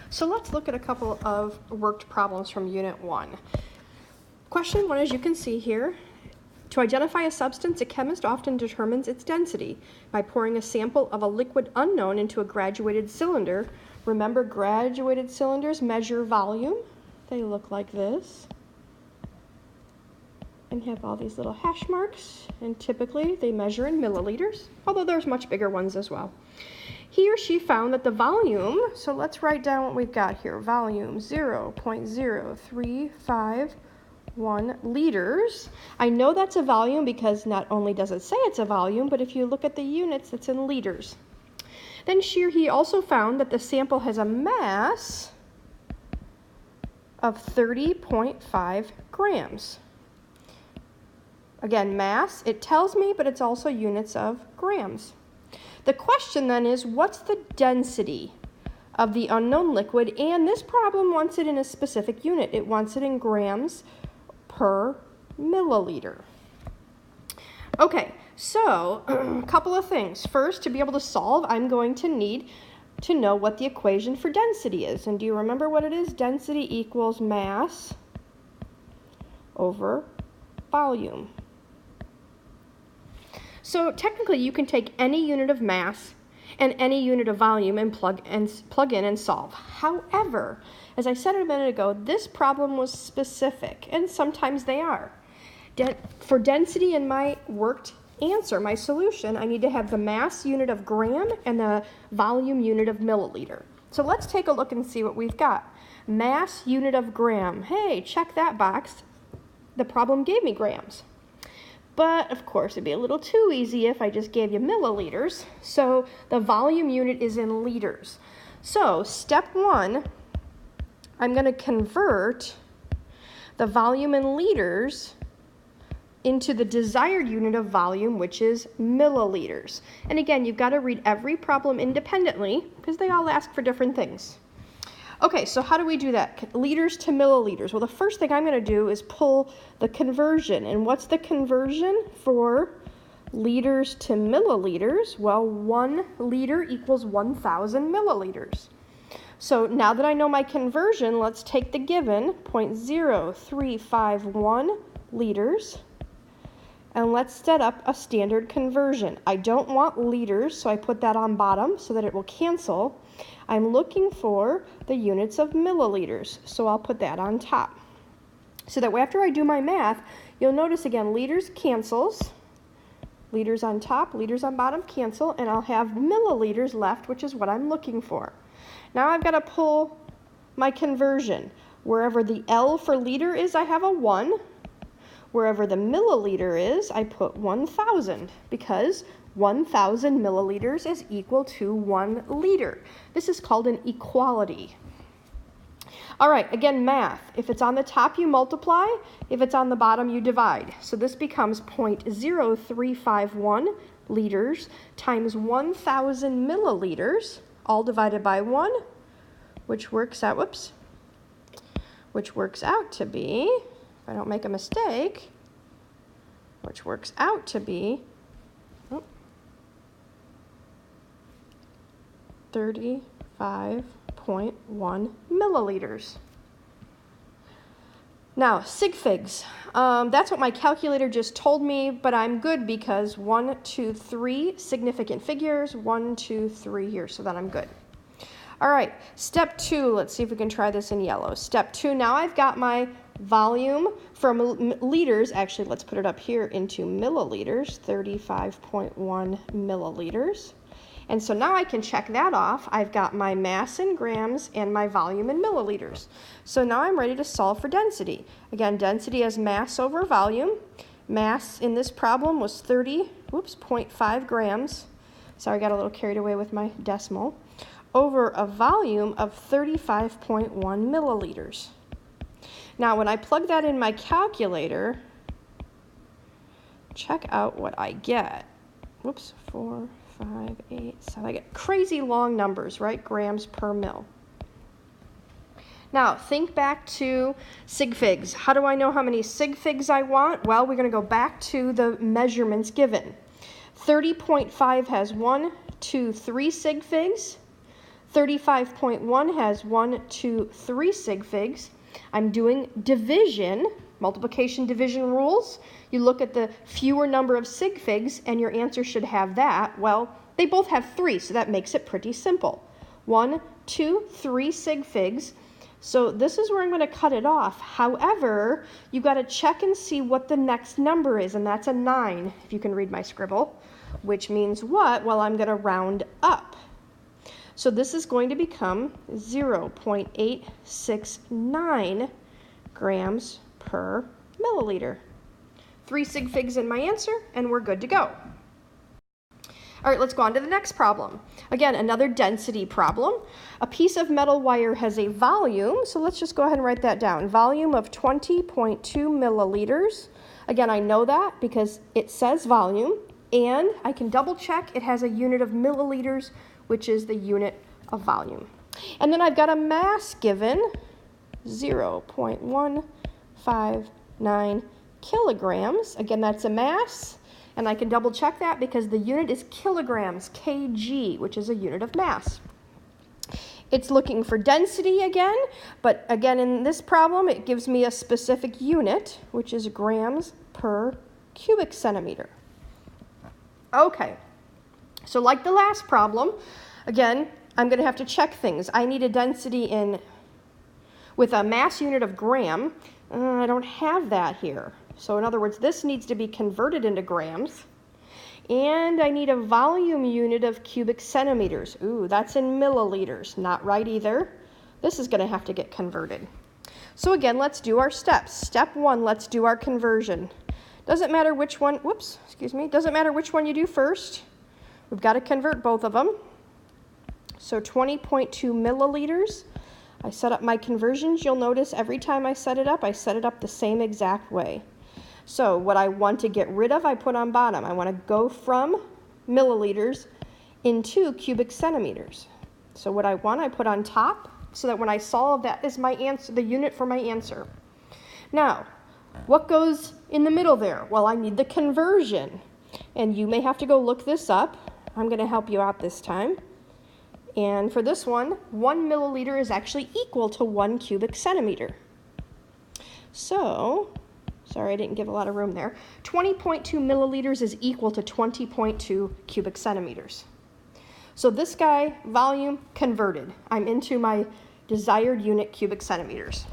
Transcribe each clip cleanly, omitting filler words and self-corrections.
So let's look at a couple of worked problems from Unit 1. Question 1, as you can see here, to identify a substance, a chemist often determines its density by pouring a sample of a liquid unknown into a graduated cylinder. Remember, graduated cylinders measure volume. They look like this and have all these little hash marks, and typically they measure in milliliters, although there's much bigger ones as well. He or she found that the volume, so let's write down what we've got here, volume 0.0351 liters. I know that's a volume because not only does it say it's a volume, but if you look at the units, it's in liters. Then she or he also found that the sample has a mass of 30.5 grams. Again, mass, it tells me, but it's also units of grams. The question then is, what's the density of the unknown liquid? And this problem wants it in a specific unit. It wants it in grams per milliliter. Okay, so a couple of things. First, to be able to solve, I'm going to need to know what the equation for density is. And do you remember what it is? Density equals mass over volume. So technically, you can take any unit of mass and any unit of volume and plug in and solve. However, as I said a minute ago, this problem was specific, and sometimes they are. For density in my worked answer, my solution, I need to have the mass unit of gram and the volume unit of milliliter. So let's take a look and see what we've got. Mass unit of gram. Hey, check that box. The problem gave me grams. But of course, it'd be a little too easy if I just gave you milliliters. So the volume unit is in liters. So step 1, I'm going to convert the volume in liters into the desired unit of volume, which is milliliters. And again, you've got to read every problem independently because they all ask for different things. Okay, so how do we do that? Liters to milliliters. Well, the first thing I'm going to do is pull the conversion. And what's the conversion for liters to milliliters? Well, 1 liter equals 1,000 milliliters. So now that I know my conversion, let's take the given, 0.0351 liters, and let's set up a standard conversion. I don't want liters, so I put that on bottom so that it will cancel. I'm looking for the units of milliliters, so I'll put that on top. So that way after I do my math, you'll notice again, liters cancels, liters on top, liters on bottom cancel, and I'll have milliliters left, which is what I'm looking for. Now I've got to pull my conversion. Wherever the L for liter is, I have a 1. Wherever the milliliter is, I put 1,000 because 1,000 milliliters is equal to 1 liter. This is called an equality. All right, again, math. If it's on the top, you multiply. If it's on the bottom, you divide. So this becomes 0.0351 liters times 1,000 milliliters, all divided by 1, which works out, which works out to be, if I don't make a mistake, which works out to be 35.1 milliliters. Now, sig figs. That's what my calculator just told me, but I'm good because 1, 2, 3 significant figures, 1, 2, 3 here, so that I'm good. All right, step 2, let's see if we can try this in yellow. Step 2, now I've got my volume from liters, actually let's put it up here into milliliters, 35.1 milliliters. And so now I can check that off. I've got my mass in grams and my volume in milliliters. So now I'm ready to solve for density. Again, density as mass over volume. Mass in this problem was 0.5 grams. Sorry, I got a little carried away with my decimal. Over a volume of 35.1 milliliters. Now, when I plug that in my calculator, check out what I get. 4, 5, 8, 7. I get crazy long numbers, right? Grams per mil. Now, think back to sig figs. How do I know how many sig figs I want? Well, we're going to go back to the measurements given. 30.5 has 1, 2, 3 sig figs. 35.1 has 1, 2, 3 sig figs. I'm doing division, multiplication division rules. You look at the fewer number of sig figs and your answer should have that. Well, they both have 3, so that makes it pretty simple. 1, 2, 3 sig figs. So this is where I'm going to cut it off. However, you got to check and see what the next number is, and that's a 9, if you can read my scribble, which means what? Well, I'm going to round up. So this is going to become 0.869 grams per milliliter. 3 sig figs in my answer, and we're good to go. All right, let's go on to the next problem. Again, another density problem. A piece of metal wire has a volume, so let's just go ahead and write that down. Volume of 20.2 milliliters. Again, I know that because it says volume, and I can double check it has a unit of milliliters, which is the unit of volume. And then I've got a mass given, 0.159 kilograms. Again, that's a mass, and I can double check that because the unit is kilograms, kg, which is a unit of mass. It's looking for density again, but again in this problem it gives me a specific unit, which is grams per cubic centimeter. Okay, so like the last problem, again, I'm going to have to check things. I need a density with a mass unit of gram. I don't have that here. So in other words, this needs to be converted into grams. And I need a volume unit of cubic centimeters. Ooh, that's in milliliters. Not right either. This is going to have to get converted. So again, let's do our steps. Step 1, let's do our conversion. Doesn't matter which one, doesn't matter which one you do first. We've got to convert both of them. So 20.2 milliliters. I set up my conversions. You'll notice every time I set it up the same exact way. So what I want to get rid of, I put on bottom. I want to go from milliliters into cubic centimeters. So what I want, I put on top, so that when I solve, that is my answer, the unit for my answer. Now, what goes in the middle there? Well, I need the conversion. And you may have to go look this up. I'm going to help you out this time. And for this one, 1 milliliter is actually equal to 1 cubic centimeter. So, sorry, I didn't give a lot of room there. 20.2 milliliters is equal to 20.2 cubic centimeters. So this guy, volume, converted. I'm into my desired unit, cubic centimeters.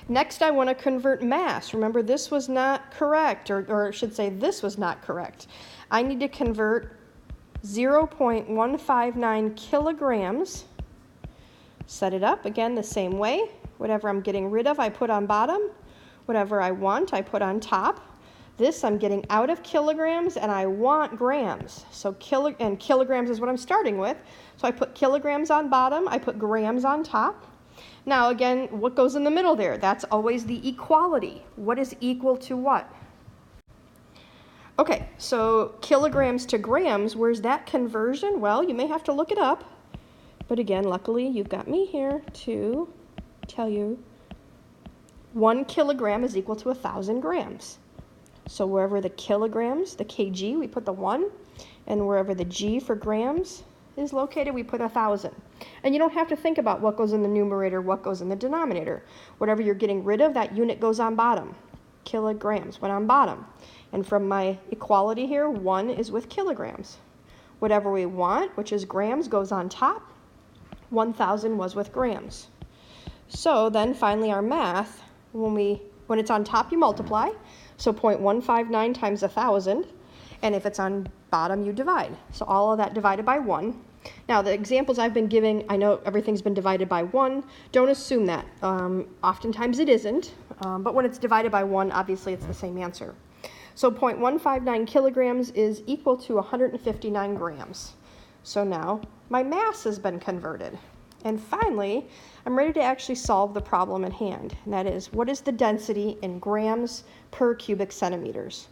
Next, I want to convert mass. Remember, this was not correct, or I should say this was not correct. I need to convert 0.159 kilograms. Set it up, again, the same way. Whatever I'm getting rid of, I put on bottom. Whatever I want, I put on top. This I'm getting out of kilograms, and I want grams. So kilograms is what I'm starting with. So I put kilograms on bottom, I put grams on top. Now again, what goes in the middle there? That's always the equality. What is equal to what? Okay, so kilograms to grams, where's that conversion? Well, you may have to look it up. But again, luckily, you've got me here to tell you 1 kilogram is equal to 1,000 grams. So wherever the kilograms, the kg, we put the 1, and wherever the g for grams is located, we put 1,000. And you don't have to think about what goes in the numerator, what goes in the denominator. Whatever you're getting rid of, that unit goes on bottom. Kilograms went on bottom. And from my equality here, 1 is with kilograms. Whatever we want, which is grams, goes on top. 1,000 was with grams. So then finally our math, when it's on top, you multiply. So 0.159 times 1,000. And if it's on bottom, you divide. So all of that divided by 1. Now, the examples I've been giving, I know everything's been divided by 1. Don't assume that. Oftentimes it isn't. But when it's divided by 1, obviously it's the same answer. So 0.159 kilograms is equal to 159 grams. So now my mass has been converted. And finally, I'm ready to actually solve the problem at hand. And that is, what is the density in grams per cubic centimeters?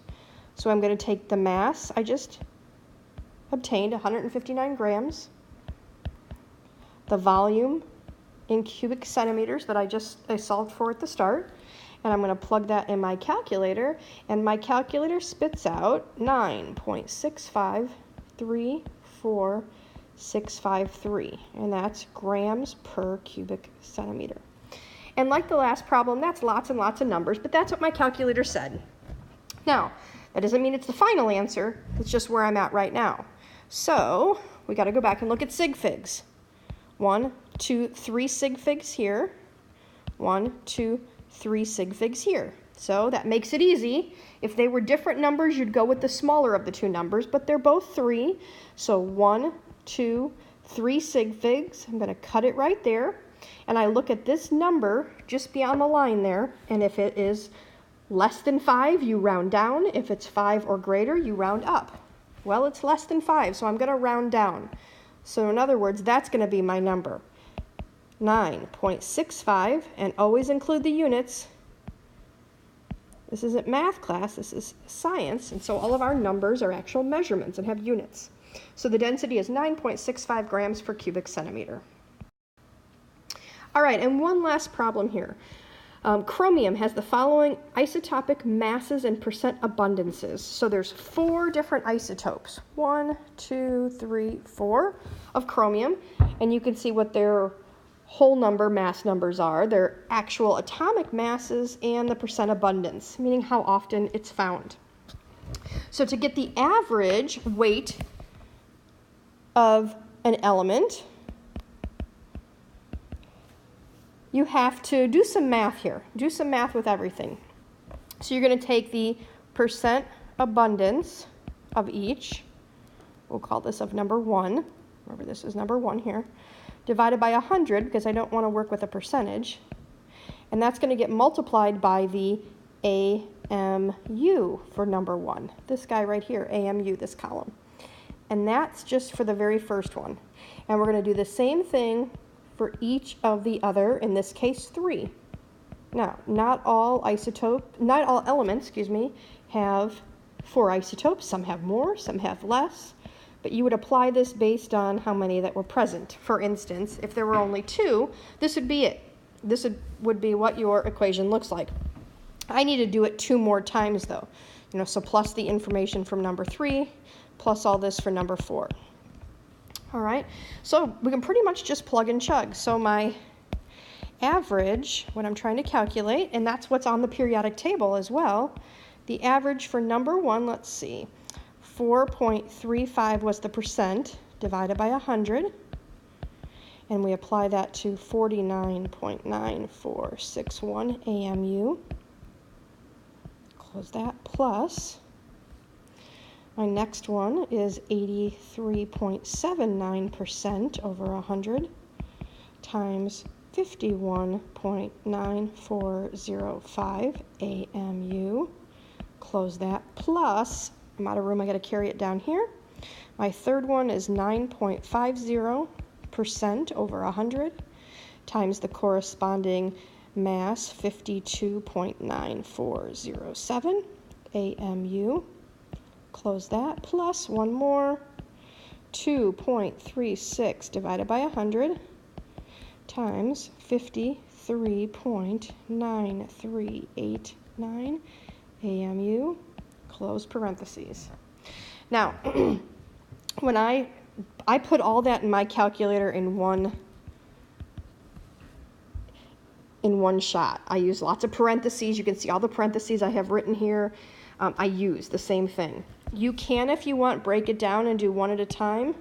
So I'm going to take the mass I just obtained, 159 grams, the volume in cubic centimeters that I solved for at the start, and I'm going to plug that in my calculator, and my calculator spits out 9.6534 0.653, and that's grams per cubic centimeter. And like the last problem, that's lots and lots of numbers, but that's what my calculator said. Now, that doesn't mean it's the final answer, it's just where I'm at right now. So, we got to go back and look at sig figs. 1, 2, 3 sig figs here. 1, 2, 3 sig figs here. So that makes it easy. If they were different numbers, you'd go with the smaller of the two numbers, but they're both 3. So 1, 2, 3 sig figs. I'm going to cut it right there. And I look at this number just beyond the line there, and if it is less than 5, you round down. If it's 5 or greater, you round up. Well, it's less than 5, so I'm going to round down. So in other words, that's going to be my number. 9.65, and always include the units. This isn't math class, this is science, and so all of our numbers are actual measurements and have units. So the density is 9.65 grams per cubic centimeter. All right, and one last problem here. Chromium has the following isotopic masses and percent abundances. So there's 4 different isotopes. 1, 2, 3, 4 of chromium, and you can see what their whole number mass numbers are, their actual atomic masses, and the percent abundance, meaning how often it's found. So to get the average weight of an element, you have to do some math here. Do some math with everything. So you're going to take the percent abundance of each, we'll call this of number 1, remember this is number 1 here, divided by 100, because I don't want to work with a percentage, and that's going to get multiplied by the AMU for number 1. This guy right here, AMU, this column. And that's just for the very first one. And we're going to do the same thing for each of the other, in this case 3. Now, not all elements, have 4 isotopes. Some have more, some have less. But you would apply this based on how many that were present. For instance, if there were only 2, this would be it. This would be what your equation looks like. I need to do it 2 more times though. So plus the information from number 3, plus all this for number 4. All right, so we can pretty much just plug and chug. So my average, what I'm trying to calculate, and that's what's on the periodic table as well, the average for number 1, let's see, 4.35 was the percent divided by 100, and we apply that to 49.9461 AMU. Close that, plus my next one is 83.79% over 100 times 51.9405 AMU. Close that, plus, I'm out of room, I got to carry it down here. My third one is 9.50% over 100 times the corresponding mass, 52.9407 AMU. Close that, plus one more, 2.36 divided by 100 times 53.9389 AMU, close parentheses. Now, when I put all that in my calculator in one shot. I use lots of parentheses. You can see all the parentheses I have written here. I use the same thing. You can, if you want, break it down and do one at a time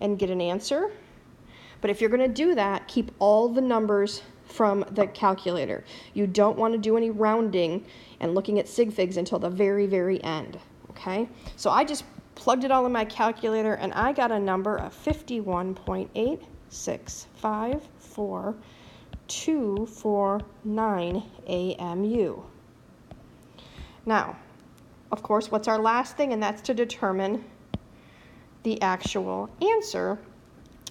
and get an answer. But if you're going to do that, keep all the numbers from the calculator. You don't want to do any rounding and looking at sig figs until the very, very end. Okay? So I just plugged it all in my calculator, and I got a number of 51.8654249 AMU. Now, of course, what's our last thing? And that's to determine the actual answer.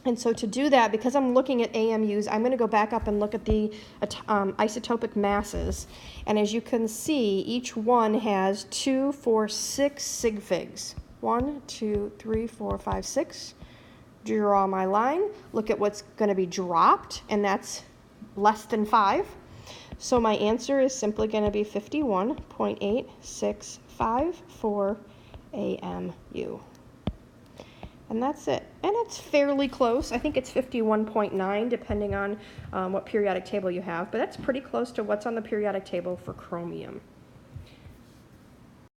And so to do that, because I'm looking at AMUs, I'm going to go back up and look at the isotopic masses. And as you can see, each one has 2, 4, 6 sig figs. 1, 2, 3, 4, 5, 6. Draw my line. Look at what's going to be dropped, and that's less than 5. So my answer is simply going to be 51.8654 AMU. And that's it. And it's fairly close. I think it's 51.9 depending on what periodic table you have, but that's pretty close to what's on the periodic table for chromium.